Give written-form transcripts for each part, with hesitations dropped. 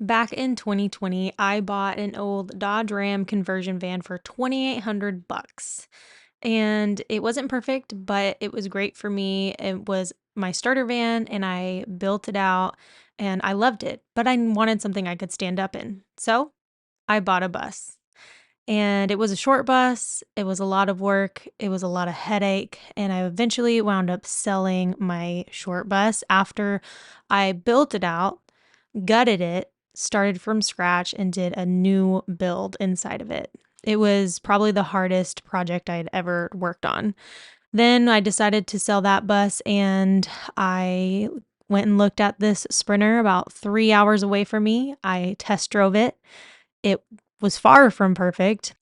Back in 2020, I bought an old Dodge Ram conversion van for 2,800 bucks. And it wasn't perfect, but it was great for me. It was my starter van and I built it out and I loved it, but I wanted something I could stand up in. So, I bought a bus. And it was a short bus. It was a lot of work. It was a lot of headache, and I eventually wound up selling my short bus after I built it out, gutted it, started from scratch, and did a new build inside of it. It was probably the hardest project I'd ever worked on. Then I decided to sell that bus and I went and looked at this Sprinter about 3 hours away from me. I test drove it. It was far from perfect,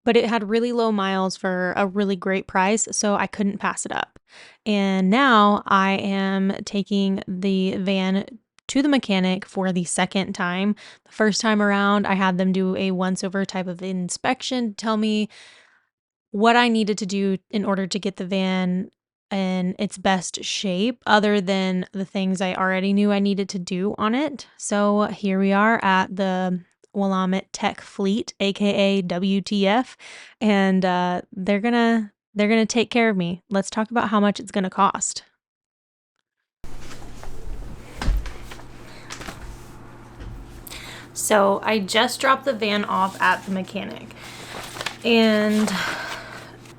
but it had really low miles for a really great price, so I couldn't pass it up. And now I am taking the van to the mechanic for the second time. The first time around, I had them do a once over type of inspection to tell me what I needed to do in order to get the van in its best shape, other than the things I already knew I needed to do on it. So here we are at the Willamette Tech Fleet, aka WTF, and they're gonna take care of me. Let's talk about how much it's gonna cost. So I just dropped the van off at the mechanic, and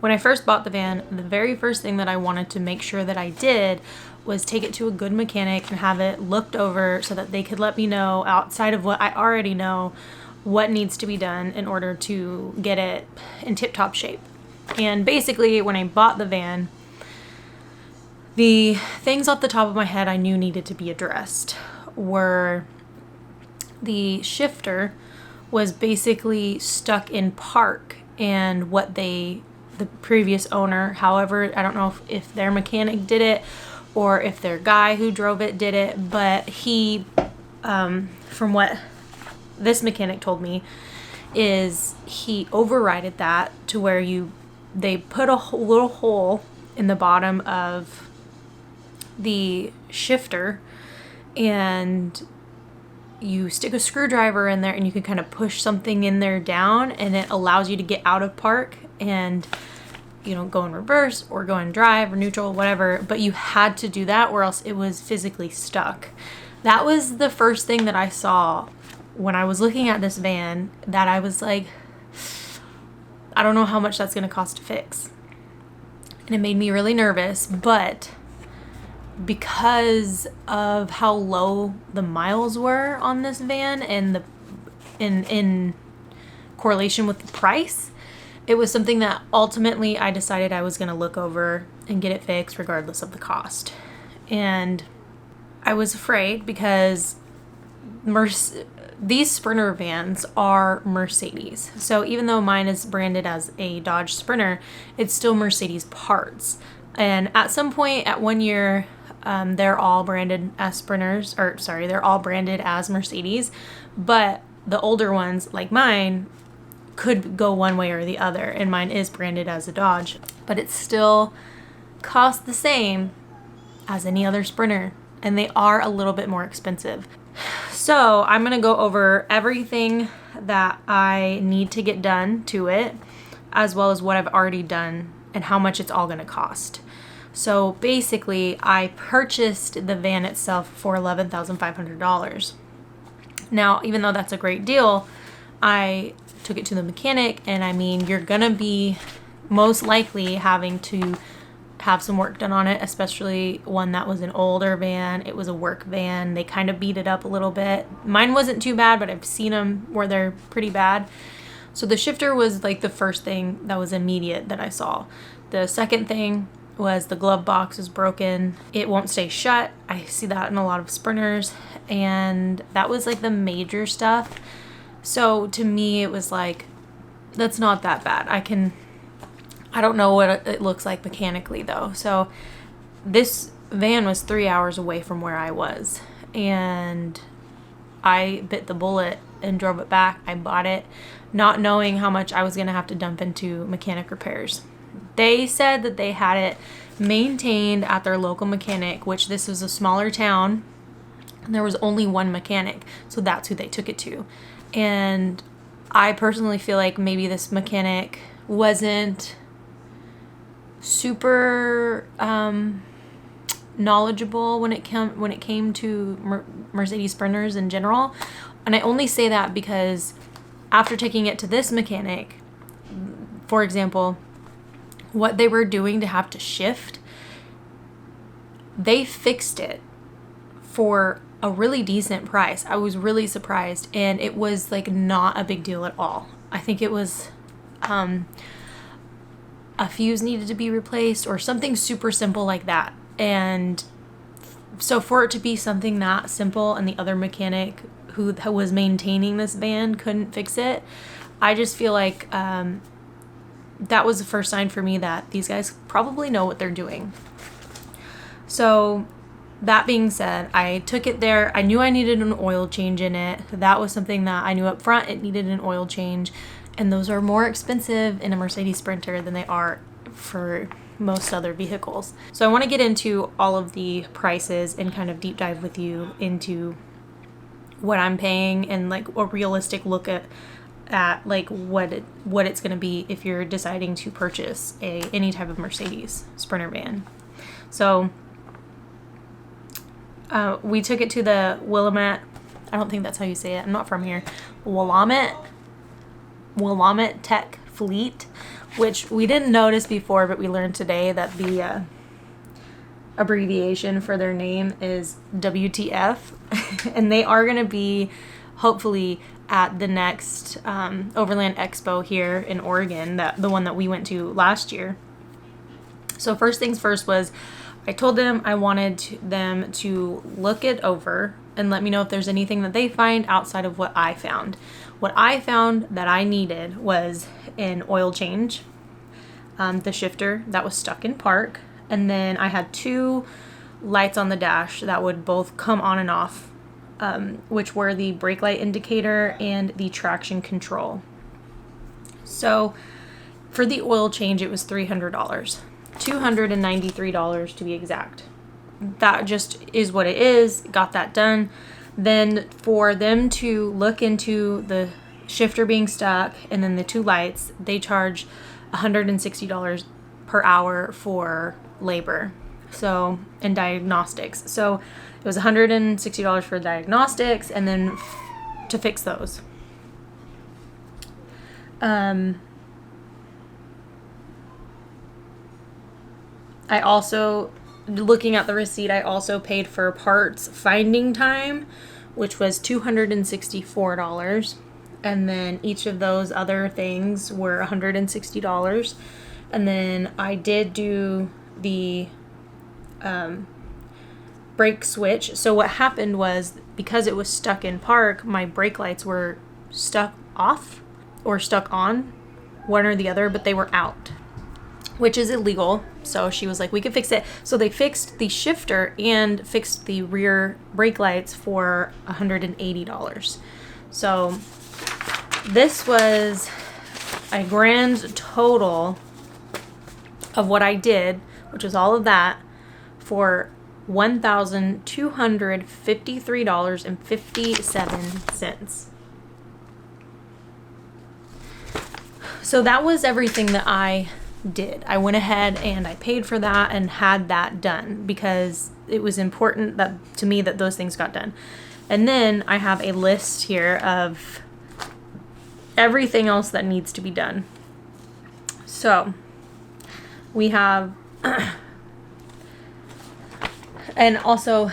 when I first bought the van, the very first thing that I wanted to make sure that I did was take it to a good mechanic and have it looked over so that they could let me know, outside of what I already know, what needs to be done in order to get it in tip-top shape. And basically, when I bought the van, the things off the top of my head I knew needed to be addressed were the shifter was basically stuck in park, and the previous owner, however, I don't know if their mechanic did it or if their guy who drove it did it, but he, from what this mechanic told me, is he overrided that to where they put a little hole in the bottom of the shifter, and you stick a screwdriver in there and you can kind of push something in there down, and it allows you to get out of park and go in reverse or go in drive or neutral, whatever, but you had to do that or else it was physically stuck. That was the first thing that I saw when I was looking at this van, that I was like, I don't know how much that's going to cost to fix. And it made me really nervous, but because of how low the miles were on this van and in correlation with the price, it was something that ultimately I decided I was going to look over and get it fixed regardless of the cost. And I was afraid because these Sprinter vans are Mercedes. So even though mine is branded as a Dodge Sprinter, it's still Mercedes parts. And at some point, at 1 year, they're all branded as Sprinters, or sorry, they're all branded as Mercedes, but the older ones, like mine, could go one way or the other, and mine is branded as a Dodge, but it still costs the same as any other Sprinter, and they are a little bit more expensive. So I'm going to go over everything that I need to get done to it, as well as what I've already done and how much it's all going to cost. So basically, I purchased the van itself for $11,500. Now, even though that's a great deal, I took it to the mechanic, and I mean, you're gonna be most likely having to have some work done on it, especially one that was an older van. It was a work van. They kind of beat it up a little bit. Mine wasn't too bad, but I've seen them where they're pretty bad. So the shifter was like the first thing that was immediate that I saw. The second thing was the glove box is broken. It won't stay shut. I see that in a lot of Sprinters, and that was like the major stuff. So to me, it was like, that's not that bad. I don't know what it looks like mechanically though. So this van was 3 hours away from where I was, and I bit the bullet and drove it back. I bought it not knowing how much I was going to have to dump into mechanic repairs. They said that they had it maintained at their local mechanic, which this was a smaller town, And there was only one mechanic, so that's who they took it to. And I personally feel like maybe this mechanic wasn't super knowledgeable when it came to Mercedes Sprinters in general. And I only say that because after taking it to this mechanic, for example, what they were doing to have to shift, they fixed it for a really decent price. I was really surprised, and it was like not a big deal at all. I think it was a fuse needed to be replaced or something super simple like that. And so for it to be something that simple and the other mechanic who was maintaining this van couldn't fix it, I just feel like that was the first sign for me that these guys probably know what they're doing. So that being said, I took it there. I knew I needed an oil change in it. That was something that I knew up front. It needed an oil change. And those are more expensive in a Mercedes Sprinter than they are for most other vehicles. So I want to get into all of the prices and kind of deep dive with you into what I'm paying and like a realistic look at like what it's going to be if you're deciding to purchase any type of Mercedes Sprinter van. So we took it to the Willamette. I don't think that's how you say it. I'm not from here. Willamette Tech Fleet, which we didn't notice before, but we learned today that the abbreviation for their name is WTF. And they are going to be hopefully at the next Overland Expo here in Oregon, the one that we went to last year. So first things first was I told them I wanted them to look it over and let me know if there's anything that they find outside of what I found. What I found that I needed was an oil change, the shifter that was stuck in park, and then I had 2 lights on the dash that would both come on and off, which were the brake light indicator and the traction control. So for the oil change, it was $300, $293 to be exact. That just is what it is. Got that done. Then for them to look into the shifter being stuck and then the 2 lights, they charge $160 per hour for labor. So, and diagnostics. So it was $160 for diagnostics and then to fix those. I also, looking at the receipt, I also paid for parts finding time, which was $264. And then each of those other things were $160. And then I did do the brake switch. So what happened was, because it was stuck in park, my brake lights were stuck off or stuck on, one or the other, but they were out, which is illegal. So she was like, we could fix it. So they fixed the shifter and fixed the rear brake lights for $180. So this was a grand total of what I did, which was all of that, for $1,253.57. So that was everything that I did. I went ahead and I paid for that and had that done because it was important that to me that those things got done. And then I have a list here of everything else that needs to be done. So we have and also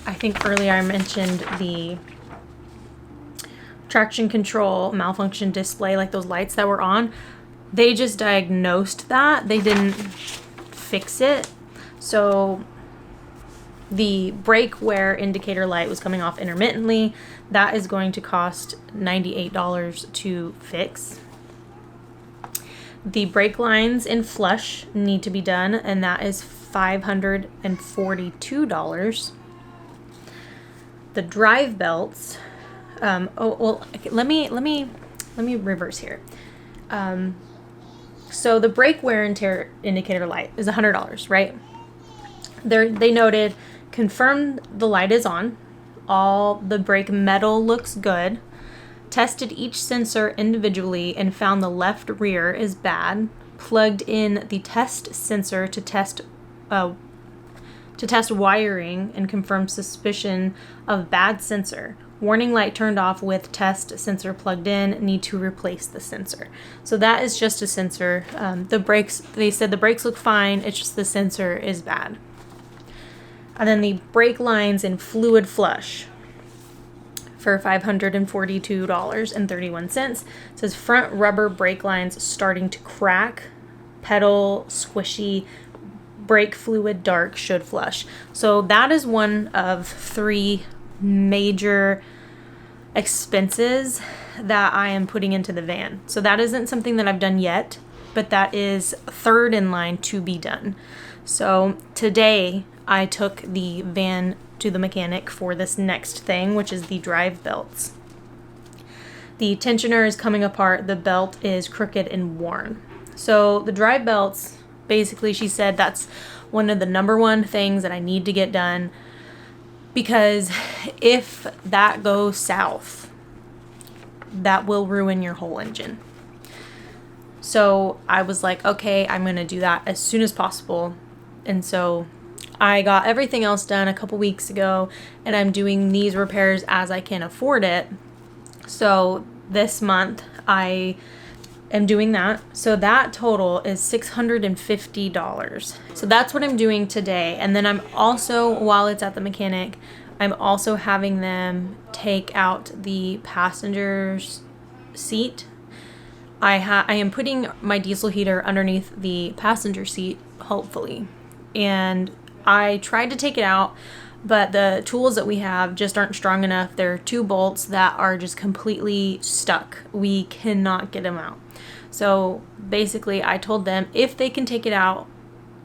I think earlier I mentioned the traction control malfunction display, like those lights that were on. They just diagnosed that. They didn't fix it. So the brake wear indicator light was coming off intermittently. That is going to cost $98 to fix. The brake lines in flush need to be done, and that is $542. The drive belts. Let me reverse here. So the brake wear and tear indicator light is $100, right? They noted, confirm the light is on. all the brake metal looks good. Tested each sensor individually and found the left rear is bad. Plugged in the test sensor to test wiring and confirmed suspicion of bad sensor. Warning light turned off with test sensor plugged in. Need to replace the sensor. So that is just a sensor. The brakes, they said the brakes look fine. It's just the sensor is bad. And then the brake lines and fluid flush for $542.31. It says front rubber brake lines starting to crack. Pedal squishy. Brake fluid dark, should flush. So that is one of 3 major expenses that I am putting into the van. So that isn't something that I've done yet, but that is third in line to be done. So today I took the van to the mechanic for this next thing, which is the drive belts. The tensioner is coming apart. The belt is crooked and worn. So the drive belts, basically, she said that's one of the number one things that I need to get done, because if that goes south, that will ruin your whole engine. So I was like, okay, I'm going to do that as soon as possible. And so I got everything else done a couple weeks ago, and I'm doing these repairs as I can afford it. So this month I am doing that. So that total is $650. So that's what I'm doing today. And then I'm also, while it's at the mechanic, I'm also having them take out the passenger's seat. I am putting my diesel heater underneath the passenger seat, hopefully. And I tried to take it out, but the tools that we have just aren't strong enough. There are 2 bolts that are just completely stuck. We cannot get them out. So basically I told them if they can take it out,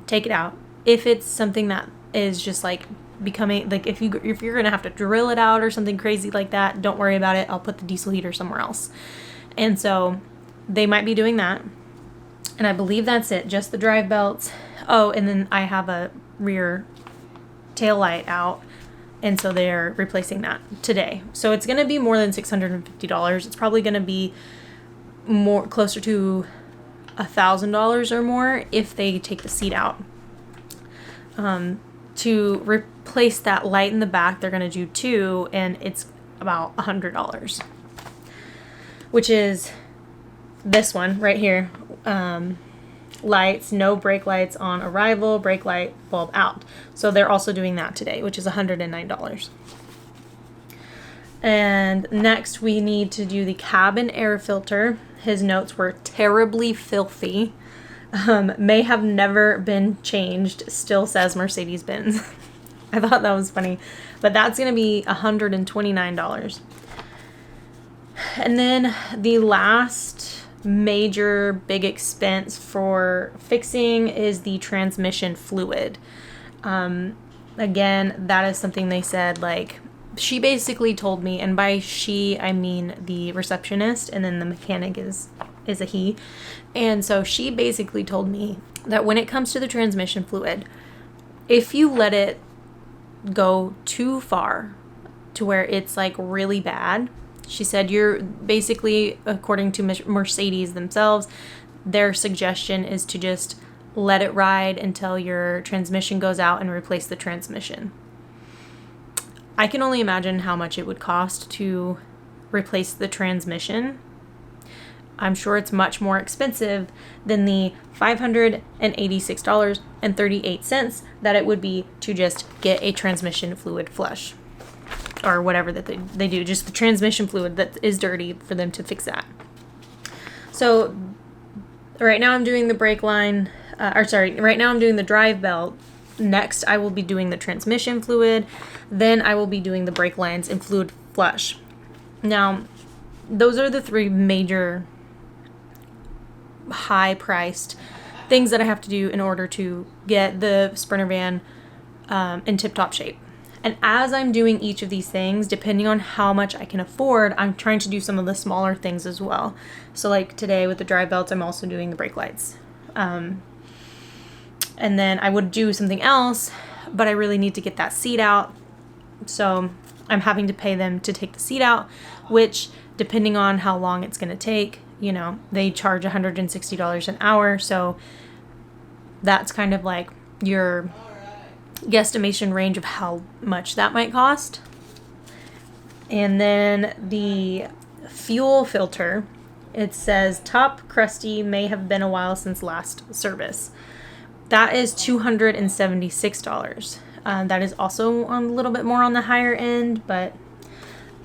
take it out. If it's something that is just like becoming, like if you're going to have to drill it out or something crazy like that, don't worry about it. I'll put the diesel heater somewhere else. And so they might be doing that. And I believe that's it. Just the drive belts. Oh, and then I have a rear tail light out. And so they're replacing that today. So it's going to be more than $650. It's probably going to be more closer to $1,000 or more if they take the seat out. To replace that light in the back, they're going to do 2, and it's about $100, which is this one right here. Lights, no brake lights on arrival, brake light bulb out. So they're also doing that today, which is $109. And next we need to do the cabin air filter. His notes were terribly filthy. May have never been changed, still says Mercedes-Benz. I thought that was funny. But that's going to be $129. And then the last major big expense for fixing is the transmission fluid. Again, that is something they said, like, she basically told me, and by she I mean the receptionist, and then the mechanic is a he. And so she basically told me that when it comes to the transmission fluid, if you let it go too far to where it's like really bad, she said you're basically, according to Mercedes themselves, their suggestion is to just let it ride until your transmission goes out and replace the transmission. I can only imagine how much it would cost to replace the transmission. I'm sure it's much more expensive than the $586.38 that it would be to just get a transmission fluid flush. Or whatever that they do, just the transmission fluid that is dirty for them to fix that. So right now I'm doing the brake line, right now I'm doing the drive belt. Next I will be doing the transmission fluid. Then I will be doing the brake lines and fluid flush. Now, those are the 3 major high-priced things that I have to do in order to get the Sprinter van in tip-top shape. And as I'm doing each of these things, depending on how much I can afford, I'm trying to do some of the smaller things as well. So like today with the drive belts, I'm also doing the brake lights. And then I would do something else, but I really need to get that seat out. So I'm having to pay them to take the seat out, which depending on how long it's going to take, you know, they charge $160 an hour. So that's kind of like your guesstimation range of how much that might cost. And then the fuel filter, it says top crusty, may have been a while since last service. That is $276. That is also a little bit more on the higher end, but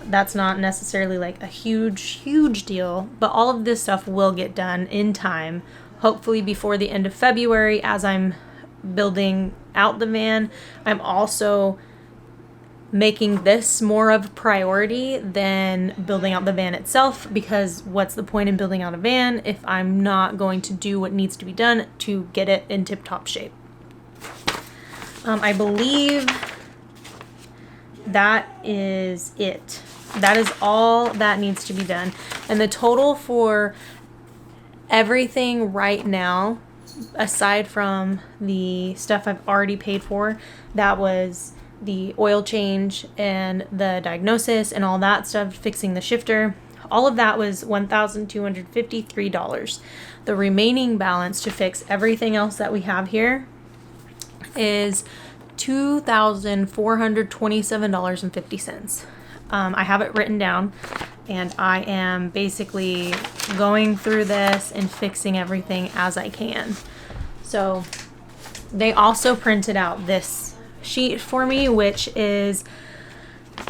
that's not necessarily like a huge deal. But all of this stuff will get done in time, hopefully before the end of February. As I'm building out the van, I'm also making this more of a priority than building out the van itself, because what's the point in building out a van if I'm not going to do what needs to be done to get it in tip-top shape. I believe that is it. That is all that needs to be done. And the total for everything right now, aside from the stuff I've already paid for, that was the oil change and the diagnosis and all that stuff, fixing the shifter, all of that was $1,253. The remaining balance to fix everything else that we have here is $2,427.50. I have it written down, and I am basically going through this and fixing everything as I can. So they also printed out this sheet for me, which is,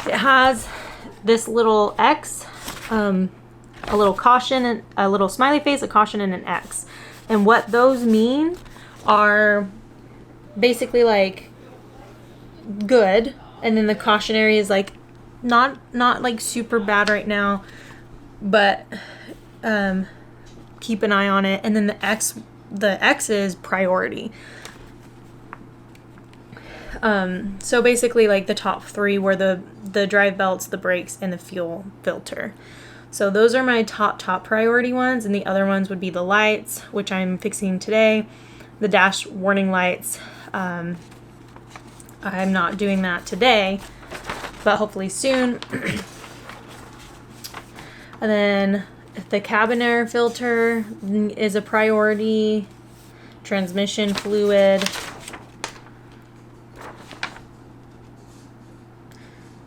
it has this little X, a little caution, and a little smiley face, a caution, and an X. And what those mean are basically like good, and then the cautionary is like not like super bad right now, but keep an eye on it. And then the X is priority. So basically like the top three were the drive belts, the brakes, and the fuel filter. So those are my top priority ones, and the other ones would be the lights, which I'm fixing today, the dash warning lights. I'm not doing that today, but hopefully soon. And then the cabin air filter is a priority, transmission fluid.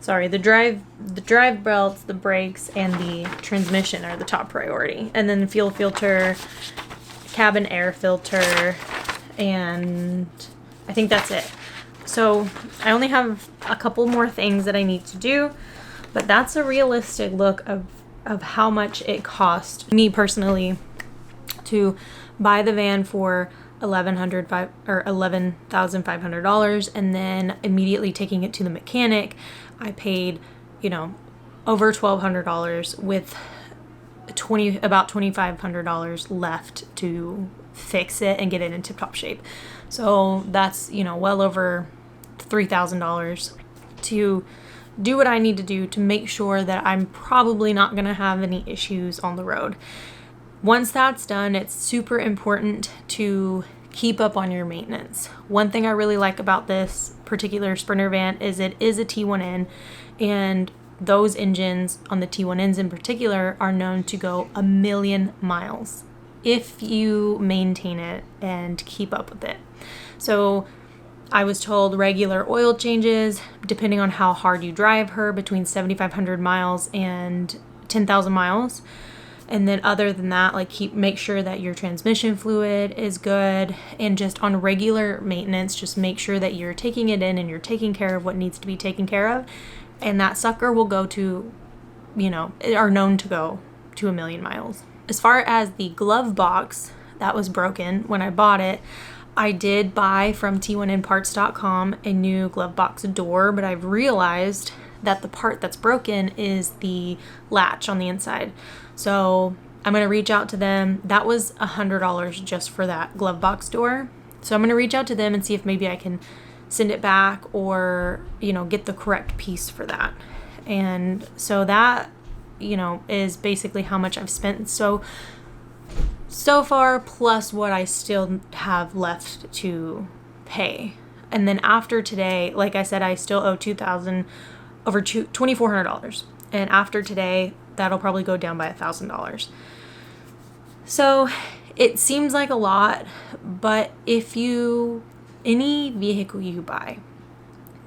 Sorry, the drive belts, the brakes, and the transmission are the top priority. And then the fuel filter, cabin air filter, and I think that's it. So I only have a couple more things that I need to do, but that's a realistic look of how much it cost me personally to buy the van for $11,500, and then immediately taking it to the mechanic. I paid, over $1,200 with about $2,500 left to fix it and get it in tip-top shape. So that's, well over $3,000 to do what I need to do to make sure that I'm probably not going to have any issues on the road. Once that's done, it's super important to keep up on your maintenance. One thing I really like about this particular Sprinter van is it is a T1N, and those engines on the T1Ns in particular are known to go 1,000,000 miles if you maintain it and keep up with it. So I was told regular oil changes, depending on how hard you drive her, between 7,500 miles and 10,000 miles. And then other than that, make sure that your transmission fluid is good, and just on regular maintenance, just make sure that you're taking it in and you're taking care of what needs to be taken care of. And that sucker will go to, are known to go to 1,000,000 miles. As far as the glove box that was broken when I bought it, I did buy from T1nparts.com a new glove box door, but I've realized that the part that's broken is the latch on the inside. So I'm going to reach out to them. That was $100 just for that glove box door. So I'm going to reach out to them and see if maybe I can send it back, or, get the correct piece for that. And so that, is basically how much I've spent so far, plus what I still have left to pay. And then after today, like I said, I still owe $2,000 over $2,400. And after today, that'll probably go down by $1,000. So it seems like a lot, but any vehicle you buy,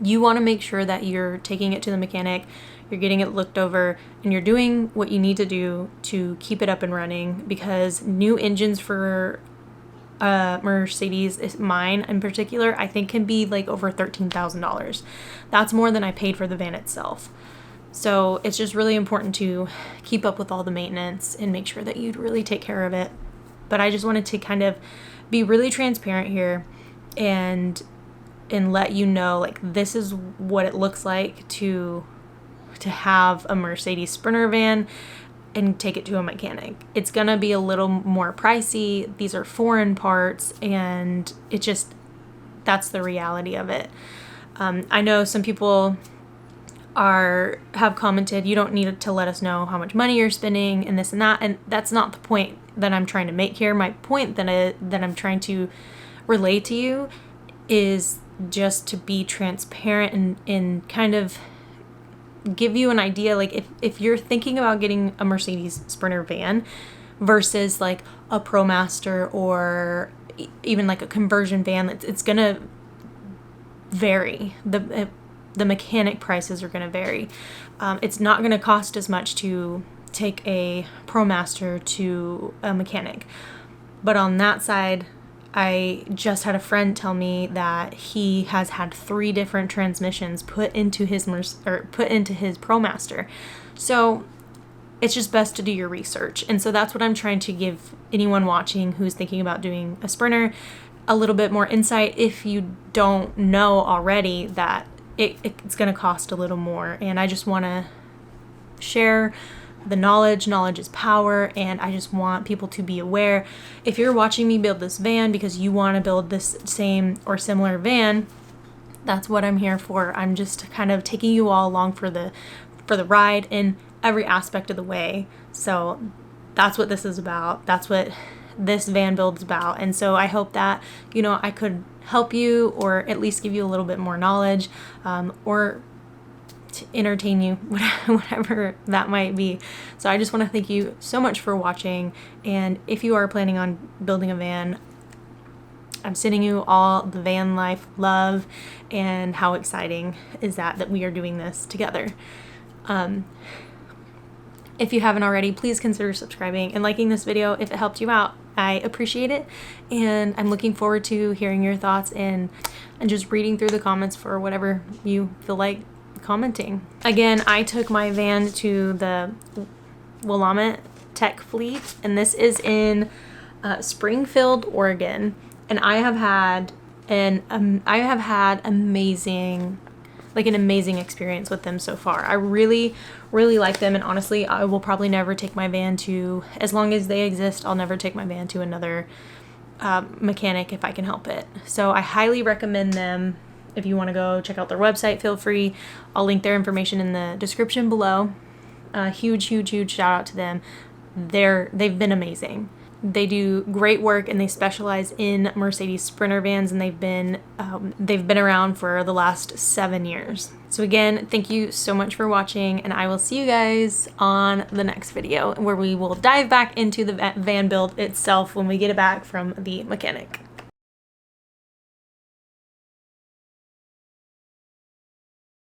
you want to make sure that you're taking it to the mechanic, you're getting it looked over, and you're doing what you need to do to keep it up and running, because new engines for Mercedes, mine in particular, I think can be like over $13,000. That's more than I paid for the van itself. So it's just really important to keep up with all the maintenance and make sure that you really take care of it. But I just wanted to kind of be really transparent here and let you know, like, this is what it looks like to have a Mercedes Sprinter van and take it to a mechanic. It's gonna be a little more pricey. These are foreign parts, and that's the reality of it. I know some people have commented, you don't need to let us know how much money you're spending and this and that, and that's not the point that I'm trying to make here. My point that I'm trying to relay to you is just to be transparent and kind of give you an idea, like if you're thinking about getting a Mercedes Sprinter van versus like a ProMaster or even like a conversion van, it's gonna vary. The mechanic prices are gonna vary. It's not gonna cost as much to take a ProMaster to a mechanic, but on that side, I just had a friend tell me that he has had 3 different transmissions put into his ProMaster. So it's just best to do your research. And so that's what I'm trying to give anyone watching who's thinking about doing a Sprinter a little bit more insight, if you don't know already, that it's going to cost a little more. And I just want to share the knowledge. Knowledge is power, and I just want people to be aware. If you're watching me build this van because you want to build this same or similar van, that's what I'm here for. I'm just kind of taking you all along for the ride in every aspect of the way. So that's what this is about. That's what this van build is about. And so I hope that, I could help you, or at least give you a little bit more knowledge, or to entertain you, whatever that might be. So I just want to thank you so much for watching. And if you are planning on building a van, I'm sending you all the van life love, and how exciting is that we are doing this together. If you haven't already, please consider subscribing and liking this video if it helped you out. I appreciate it, and I'm looking forward to hearing your thoughts and just reading through the comments for whatever you feel like commenting. Again, I took my van to the Willamette Tech Fleet, and this is in Springfield, Oregon, and I have had an amazing experience with them so far. I really like them, and honestly, I will probably never take my van to, as long as they exist, I'll never take my van to another mechanic if I can help it. So I highly recommend them. If you want to go check out their website, feel free. I'll link their information in the description below. Huge shout out to them. They've been amazing. They do great work, and they specialize in Mercedes Sprinter vans, and they've been around for the last 7 years. So again, thank you so much for watching, and I will see you guys on the next video, where we will dive back into the van build itself when we get it back from the mechanic.